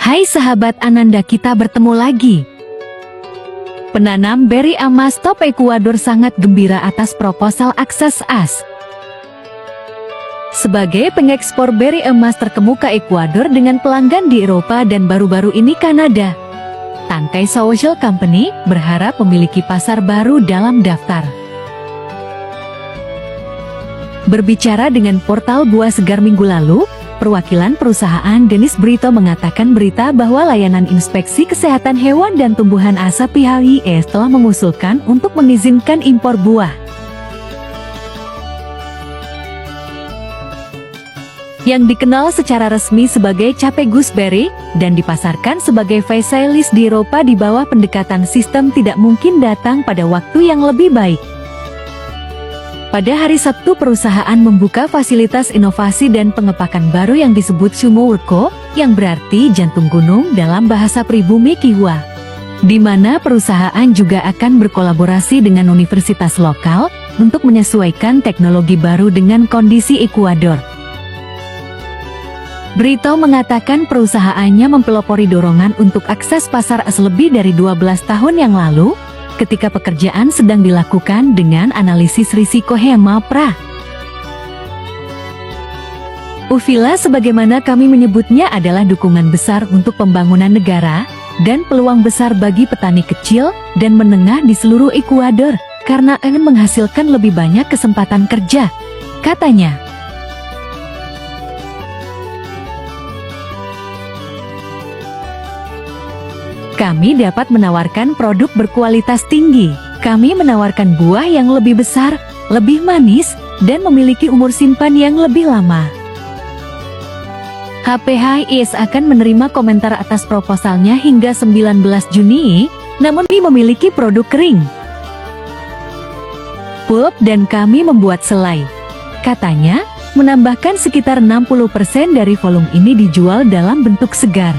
Hai sahabat Ananda, kita bertemu lagi. Penanam beri emas top Ekuador sangat gembira atas proposal akses AS. Sebagai pengekspor beri emas terkemuka Ekuador dengan pelanggan di Eropa dan baru-baru ini Kanada, Tangkai Social Company berharap memiliki pasar baru dalam daftar. Berbicara dengan portal Buah Segar minggu lalu, perwakilan perusahaan Denis Brito mengatakan berita bahwa layanan inspeksi kesehatan hewan dan tumbuhan ASA pihak IS telah mengusulkan untuk mengizinkan impor buah. Yang dikenal secara resmi sebagai Cape Gooseberry dan dipasarkan sebagai Phasaelis di Eropa di bawah pendekatan sistem tidak mungkin datang pada waktu yang lebih baik. Pada hari Sabtu, perusahaan membuka fasilitas inovasi dan pengepakan baru yang disebut Sumo Urco, yang berarti jantung gunung dalam bahasa pribumi Kihwa, di mana perusahaan juga akan berkolaborasi dengan universitas lokal untuk menyesuaikan teknologi baru dengan kondisi Ekuador. Brito mengatakan perusahaannya mempelopori dorongan untuk akses pasar AS lebih dari 12 tahun yang lalu, ketika pekerjaan sedang dilakukan dengan analisis risiko HEMA-PRA. UFILA sebagaimana kami menyebutnya adalah dukungan besar untuk pembangunan negara, dan peluang besar bagi petani kecil dan menengah di seluruh Ekuador, karena akan menghasilkan lebih banyak kesempatan kerja, katanya. Kami dapat menawarkan produk berkualitas tinggi. Kami menawarkan buah yang lebih besar, lebih manis, dan memiliki umur simpan yang lebih lama. HPHIS akan menerima komentar atas proposalnya hingga 19 Juni, namun kami memiliki produk kering, pulp, dan kami membuat selai, katanya, menambahkan sekitar 60% dari volume ini dijual dalam bentuk segar.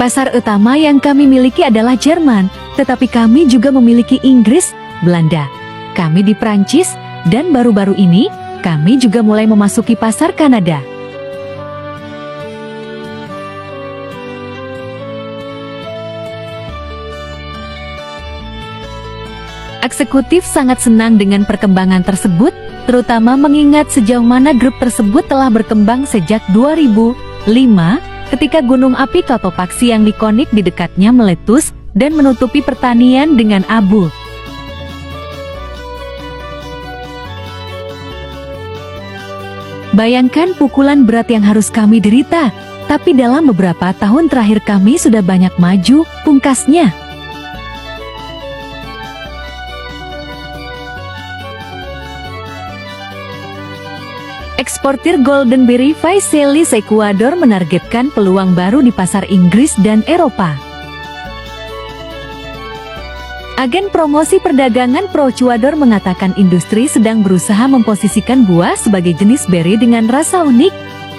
Pasar utama yang kami miliki adalah Jerman, tetapi kami juga memiliki Inggris, Belanda. Kami di Prancis, dan baru-baru ini, kami juga mulai memasuki pasar Kanada. Eksekutif sangat senang dengan perkembangan tersebut, terutama mengingat sejauh mana grup tersebut telah berkembang sejak 2005, ketika gunung api Cotopaxi yang ikonik di dekatnya meletus dan menutupi pertanian dengan abu. Bayangkan pukulan berat yang harus kami derita, tapi dalam beberapa tahun terakhir kami sudah banyak maju, pungkasnya. Eksportir Goldenberry Phasaelis Ekuador menargetkan peluang baru di pasar Inggris dan Eropa. Agen promosi perdagangan Procuador mengatakan industri sedang berusaha memposisikan buah sebagai jenis beri dengan rasa unik,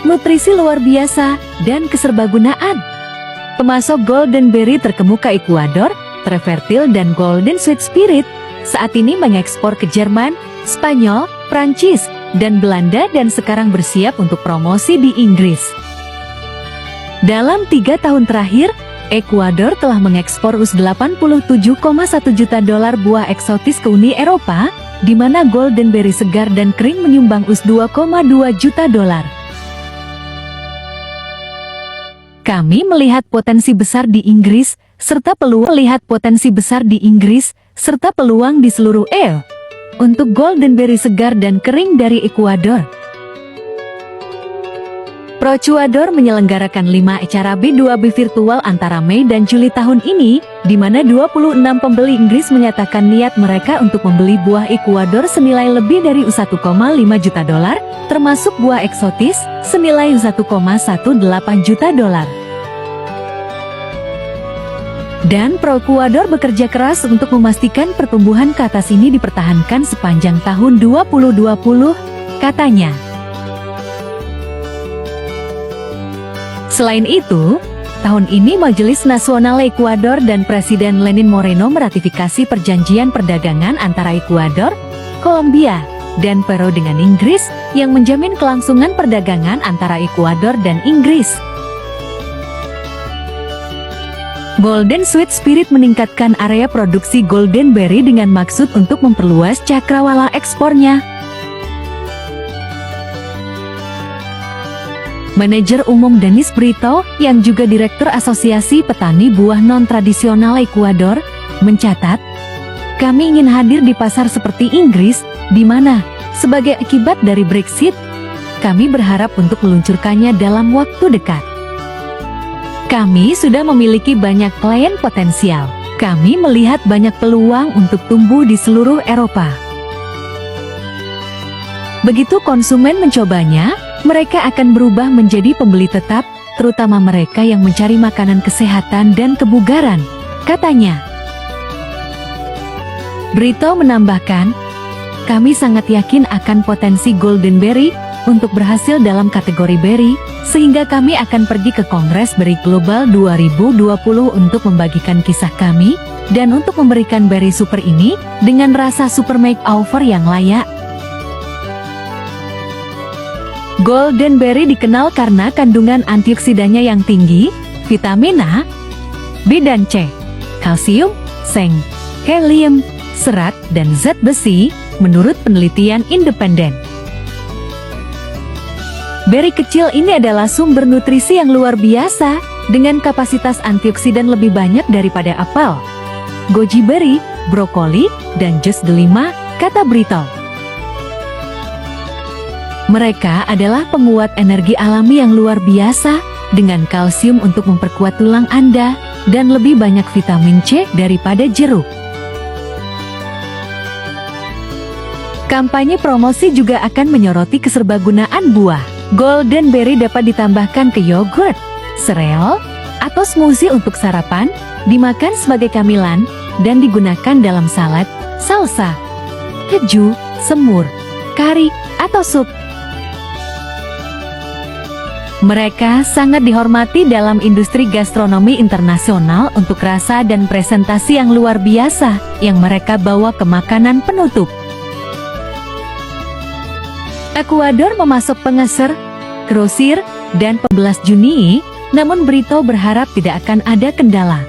nutrisi luar biasa, dan keserbagunaan. Pemasok Goldenberry terkemuka Ekuador, Trevertil dan Golden Sweet Spirit, saat ini mengekspor ke Jerman, Spanyol, Prancis, dan Belanda dan sekarang bersiap untuk promosi di Inggris. Dalam 3 tahun terakhir, Ekuador telah mengekspor $87,1 juta buah eksotis ke Uni Eropa, di mana Goldenberry segar dan kering menyumbang $2,2 juta. Kami melihat potensi besar di Inggris, serta peluang di seluruh EU. Untuk Goldenberry segar dan kering dari Ekuador. Procuador menyelenggarakan 5 acara B2B virtual antara Mei dan Juli tahun ini, di mana 26 pembeli Inggris menyatakan niat mereka untuk membeli buah Ekuador senilai lebih dari $1,5 juta, termasuk buah eksotis senilai $1,18 juta. Dan Procuador bekerja keras untuk memastikan pertumbuhan ke atas ini dipertahankan sepanjang tahun 2020, katanya. Selain itu, tahun ini Majelis Nasional Ekuador dan Presiden Lenin Moreno meratifikasi perjanjian perdagangan antara Ekuador, Kolombia, dan Peru dengan Inggris, yang menjamin kelangsungan perdagangan antara Ekuador dan Inggris. Golden Sweet Spirit meningkatkan area produksi Golden Berry dengan maksud untuk memperluas cakrawala ekspornya. Manajer Umum Denis Brito, yang juga Direktur Asosiasi Petani Buah Non-Tradisional Ekuador, mencatat, "Kami ingin hadir di pasar seperti Inggris, di mana, sebagai akibat dari Brexit, kami berharap untuk meluncurkannya dalam waktu dekat. Kami sudah memiliki banyak klien potensial. Kami melihat banyak peluang untuk tumbuh di seluruh Eropa." Begitu konsumen mencobanya, mereka akan berubah menjadi pembeli tetap, terutama mereka yang mencari makanan kesehatan dan kebugaran, katanya. Brito menambahkan, "Kami sangat yakin akan potensi Golden Berry untuk berhasil dalam kategori berry, sehingga kami akan pergi ke Kongres Berry Global 2020 untuk membagikan kisah kami, dan untuk memberikan berry super ini dengan rasa super makeover yang layak." Golden Berry dikenal karena kandungan antioksidannya yang tinggi, vitamin A, B dan C, kalsium, seng, helium, serat, dan zat besi, menurut penelitian independen. Berry kecil ini adalah sumber nutrisi yang luar biasa, dengan kapasitas antioksidan lebih banyak daripada apel, goji berry, brokoli, dan jus delima, kata Brito. Mereka adalah penguat energi alami yang luar biasa, dengan kalsium untuk memperkuat tulang Anda, dan lebih banyak vitamin C daripada jeruk. Kampanye promosi juga akan menyoroti keserbagunaan buah. Golden Berry dapat ditambahkan ke yogurt, sereal, atau smoothie untuk sarapan, dimakan sebagai camilan, dan digunakan dalam salad, salsa, keju, semur, kari, atau sup. Mereka sangat dihormati dalam industri gastronomi internasional untuk rasa dan presentasi yang luar biasa yang mereka bawa ke makanan penutup. Ekuador memasok pengecer, grosir, dan pembelas Juni, namun Brito berharap tidak akan ada kendala.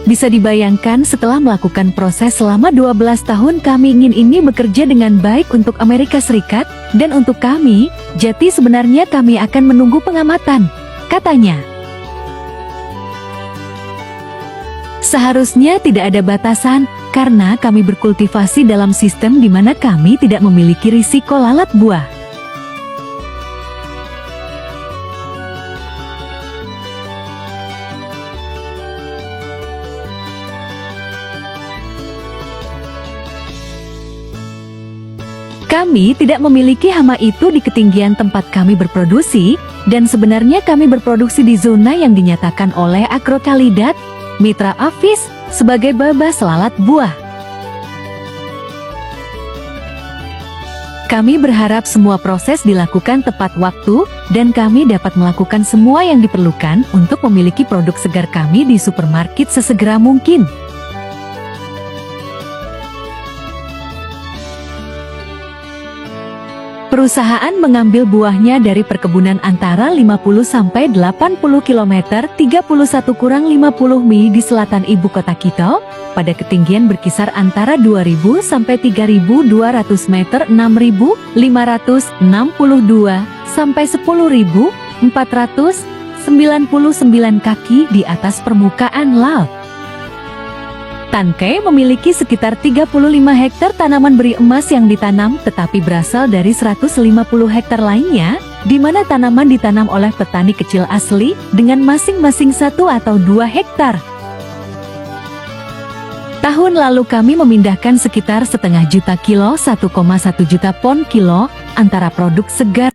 Bisa dibayangkan setelah melakukan proses selama 12 tahun kami ingin ini bekerja dengan baik untuk Amerika Serikat, dan untuk kami, jadi sebenarnya kami akan menunggu pengamatan, katanya. Seharusnya tidak ada batasan, karena kami berkultivasi dalam sistem di mana kami tidak memiliki risiko lalat buah. Kami tidak memiliki hama itu di ketinggian tempat kami berproduksi, dan sebenarnya kami berproduksi di zona yang dinyatakan oleh Agrokalidat, mitra Avis, sebagai babas lalat buah. Kami berharap semua proses dilakukan tepat waktu, dan kami dapat melakukan semua yang diperlukan untuk memiliki produk segar kami di supermarket sesegera mungkin. Perusahaan mengambil buahnya dari perkebunan antara 50–80 km 31–50 mil di selatan ibu kota Quito, pada ketinggian berkisar antara 2.000–3.200 meter 6.562 sampai 10.499 kaki di atas permukaan laut. Tankei memiliki sekitar 35 hektar tanaman beri emas yang ditanam, tetapi berasal dari 150 hektar lainnya, di mana tanaman ditanam oleh petani kecil asli dengan masing-masing 1 atau 2 hektar. Tahun lalu kami memindahkan sekitar 0,5 juta kilo 1,1 juta pon kilo antara produk segar